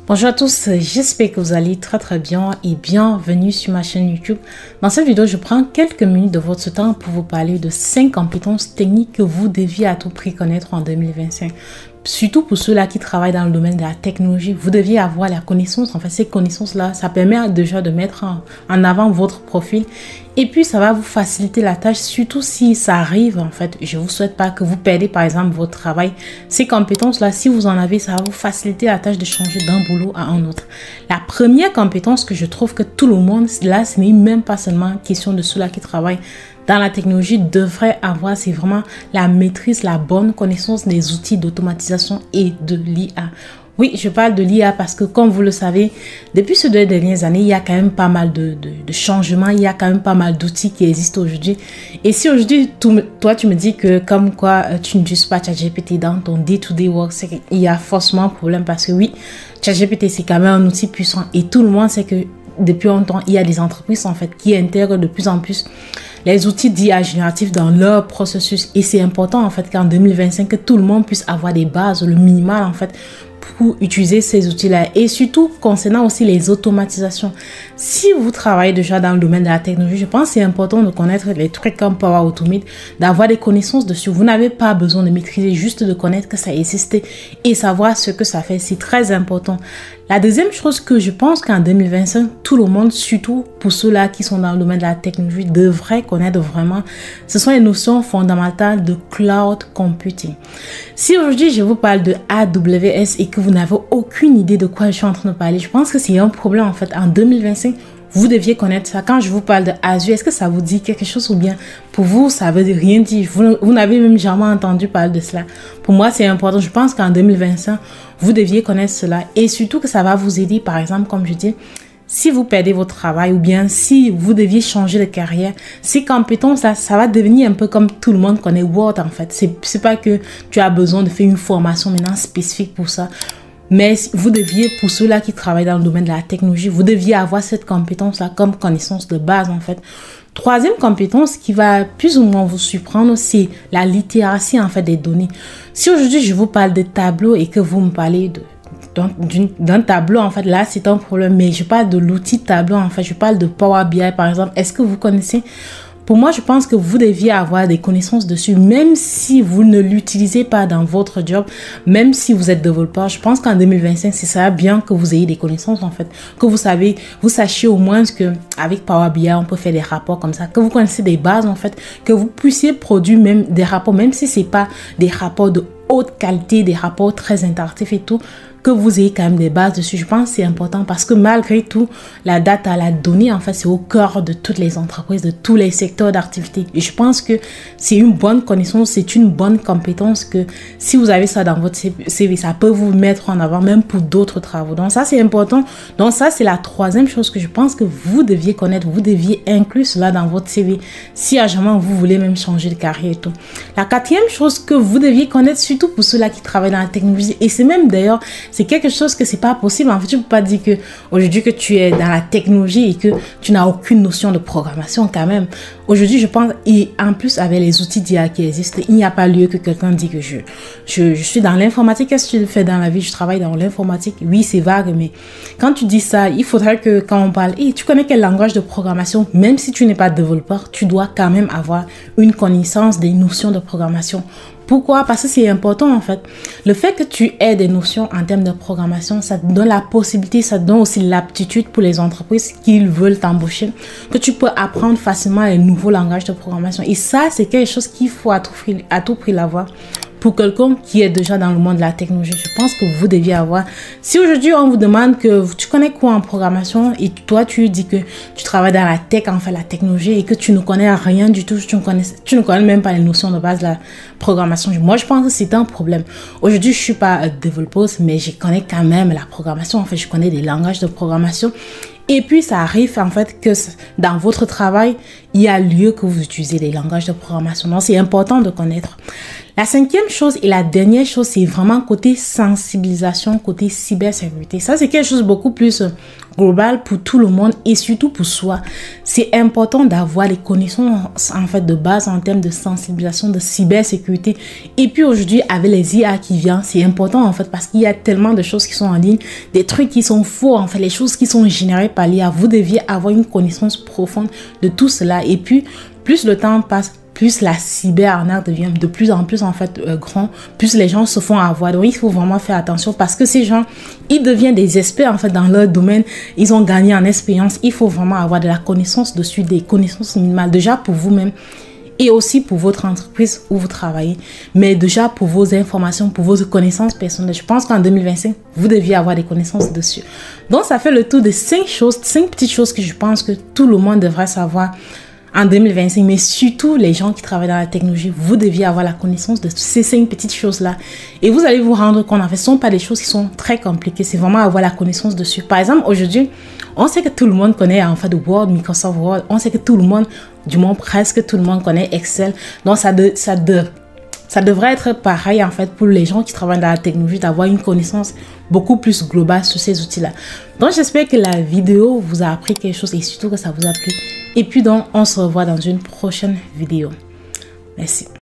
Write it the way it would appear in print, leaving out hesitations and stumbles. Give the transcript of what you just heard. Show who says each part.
Speaker 1: Bonjour à tous, j'espère que vous allez très bien et bienvenue sur ma chaîne YouTube. Dans cette vidéo, je prends quelques minutes de votre temps pour vous parler de 5 compétences techniques que vous deviez à tout prix connaître en 2025. Surtout pour ceux-là qui travaillent dans le domaine de la technologie, vous deviez avoir la connaissance. En fait, ces connaissances-là, ça permet déjà de mettre en avant votre profil. Et puis, ça va vous faciliter la tâche, surtout si ça arrive. En fait, je ne vous souhaite pas que vous perdez, par exemple, votre travail. Ces compétences-là, si vous en avez, ça va vous faciliter la tâche de changer d'un boulot à un autre. La première compétence que je trouve que tout le monde, là, ce n'est même pas seulement question de ceux-là qui travaillent dans la technologie devrait avoir, c'est vraiment la maîtrise, la bonne connaissance des outils d'automatisation et de l'IA. Oui, je parle de l'IA parce que comme vous le savez, depuis ces 2 dernières années, il y a quand même pas mal de changements, il y a quand même pas mal d'outils qui existent aujourd'hui. Et si aujourd'hui, toi tu me dis que comme quoi tu n'utilises pas ChatGPT dans ton day-to-day work, c'est qu'il y a forcément un problème parce que oui, ChatGPT c'est quand même un outil puissant et tout le monde sait que depuis longtemps, il y a des entreprises en fait qui intègrent de plus en plus les outils d'IA génératifs dans leur processus. Et c'est important en fait qu'en 2025, que tout le monde puisse avoir des bases, le minimal en fait, pour utiliser ces outils-là. Et surtout concernant aussi les automatisations. Si vous travaillez déjà dans le domaine de la technologie, je pense que c'est important de connaître les trucs comme Power Automate, d'avoir des connaissances dessus. Vous n'avez pas besoin de maîtriser, juste de connaître que ça existe et savoir ce que ça fait. C'est très important. La deuxième chose que je pense qu'en 2025, tout le monde, surtout pour ceux-là qui sont dans le domaine de la technologie, devrait connaître vraiment, ce sont les notions fondamentales de cloud computing. Si aujourd'hui je vous parle de AWS et que vous n'avez aucune idée de quoi je suis en train de parler, je pense que c'est un problème en fait. En 2025, vous deviez connaître ça. Quand je vous parle de Azure, est-ce que ça vous dit quelque chose ou bien pour vous, ça veut rien dire? Vous n'avez même jamais entendu parler de cela. Pour moi, c'est important. Je pense qu'en 2025, vous deviez connaître cela et surtout que ça va vous aider, par exemple, comme je dis, si vous perdez votre travail ou bien si vous deviez changer de carrière, ces compétences-là, ça va devenir un peu comme tout le monde connaît Word en fait. C'est pas que tu as besoin de faire une formation maintenant spécifique pour ça. Mais vous deviez, pour ceux-là qui travaillent dans le domaine de la technologie, vous deviez avoir cette compétence-là comme connaissance de base en fait. Troisième compétence qui va plus ou moins vous surprendre, c'est la littératie en fait des données. Si aujourd'hui je vous parle de tableaux et que vous me parlez d'un tableau, en fait, là, c'est un problème. Mais je parle de l'outil tableau, en fait. Je parle de Power BI, par exemple. Est-ce que vous connaissez? Pour moi, je pense que vous deviez avoir des connaissances dessus, même si vous ne l'utilisez pas dans votre job, même si vous êtes développeur. Je pense qu'en 2025, c'est ça bien que vous ayez des connaissances, en fait. Que vous sachiez au moins que avec Power BI, on peut faire des rapports comme ça. Que vous connaissez des bases, en fait. Que vous puissiez produire même des rapports, même si c'est pas des rapports de haute qualité, des rapports très interactifs et tout, que vous ayez quand même des bases dessus. Je pense que c'est important parce que malgré tout, la data, la donnée, en fait, c'est au cœur de toutes les entreprises, de tous les secteurs d'activité. Et je pense que c'est une bonne connaissance, c'est une bonne compétence que si vous avez ça dans votre CV, ça peut vous mettre en avant même pour d'autres travaux. Donc ça, c'est important. Donc ça, c'est la troisième chose que je pense que vous deviez connaître. Vous deviez inclure cela dans votre CV si à jamais vous voulez même changer de carrière et tout. La quatrième chose que vous deviez connaître, surtout pour ceux-là qui travaillent dans la technologie, et c'est même d'ailleurs, c'est quelque chose que c'est pas possible. En fait, tu peux pas dire que aujourd'hui que tu es dans la technologie et que tu n'as aucune notion de programmation quand même. Aujourd'hui, je pense, et en plus avec les outils d'IA qui existent, il n'y a pas lieu que quelqu'un dise que je suis dans l'informatique. Qu'est-ce que tu fais dans la vie? Je travaille dans l'informatique. Oui, c'est vague, mais quand tu dis ça, il faudrait que quand on parle, tu connais quel langage de programmation? Même si tu n'es pas développeur, tu dois quand même avoir une connaissance des notions de programmation. Pourquoi? Parce que c'est important en fait. Le fait que tu aies des notions en termes de programmation, ça te donne la possibilité, ça te donne aussi l'aptitude pour les entreprises qui veulent t'embaucher, que tu peux apprendre facilement les nouveaux langages de programmation. Et ça, c'est quelque chose qu'il faut à tout prix l'avoir. Pour quelqu'un qui est déjà dans le monde de la technologie, je pense que vous deviez avoir. Si aujourd'hui on vous demande que tu connais quoi en programmation et toi tu dis que tu travailles dans la tech, en fait la technologie, et que tu ne connais rien du tout, tu ne connais même pas les notions de base de la programmation. Moi je pense que c'est un problème. Aujourd'hui je suis pas développeuse, mais je connais quand même la programmation. En fait je connais des langages de programmation. Et puis, ça arrive en fait que dans votre travail, il y a lieu que vous utilisez les langages de programmation. Donc, c'est important de connaître. La cinquième chose et la dernière chose, c'est vraiment côté sensibilisation, côté cybersécurité. Ça, c'est quelque chose de beaucoup plus global pour tout le monde et surtout pour soi. C'est important d'avoir les connaissances en fait de base en termes de sensibilisation, de cybersécurité. Et puis aujourd'hui, avec les IA qui viennent, c'est important en fait parce qu'il y a tellement de choses qui sont en ligne, des trucs qui sont faux, en fait, les choses qui sont générées par l'IA. Vous deviez avoir une connaissance profonde de tout cela. Et puis, plus le temps passe, plus la cyberarnaque devient de plus en plus en fait grand, plus les gens se font avoir. Donc il faut vraiment faire attention parce que ces gens, ils deviennent des experts en fait dans leur domaine. Ils ont gagné en expérience. Il faut vraiment avoir de la connaissance dessus, des connaissances minimales déjà pour vous-même et aussi pour votre entreprise où vous travaillez, mais déjà pour vos informations, pour vos connaissances personnelles. Je pense qu'en 2025, vous deviez avoir des connaissances dessus. Donc ça fait le tour de 5 choses, 5 petites choses que je pense que tout le monde devrait savoir en 2025, mais surtout les gens qui travaillent dans la technologie, vous deviez avoir la connaissance de ces 5 petites choses-là. Et vous allez vous rendre compte, en fait, ce ne sont pas des choses qui sont très compliquées, c'est vraiment avoir la connaissance dessus. Par exemple, aujourd'hui, on sait que tout le monde connaît en fait Word, Microsoft Word, on sait que tout le monde, du moins presque tout le monde connaît Excel. Donc ça devrait être pareil en fait pour les gens qui travaillent dans la technologie, d'avoir une connaissance beaucoup plus globale sur ces outils-là. Donc j'espère que la vidéo vous a appris quelque chose et surtout que ça vous a plu. Et puis donc on se revoit dans une prochaine vidéo. Merci.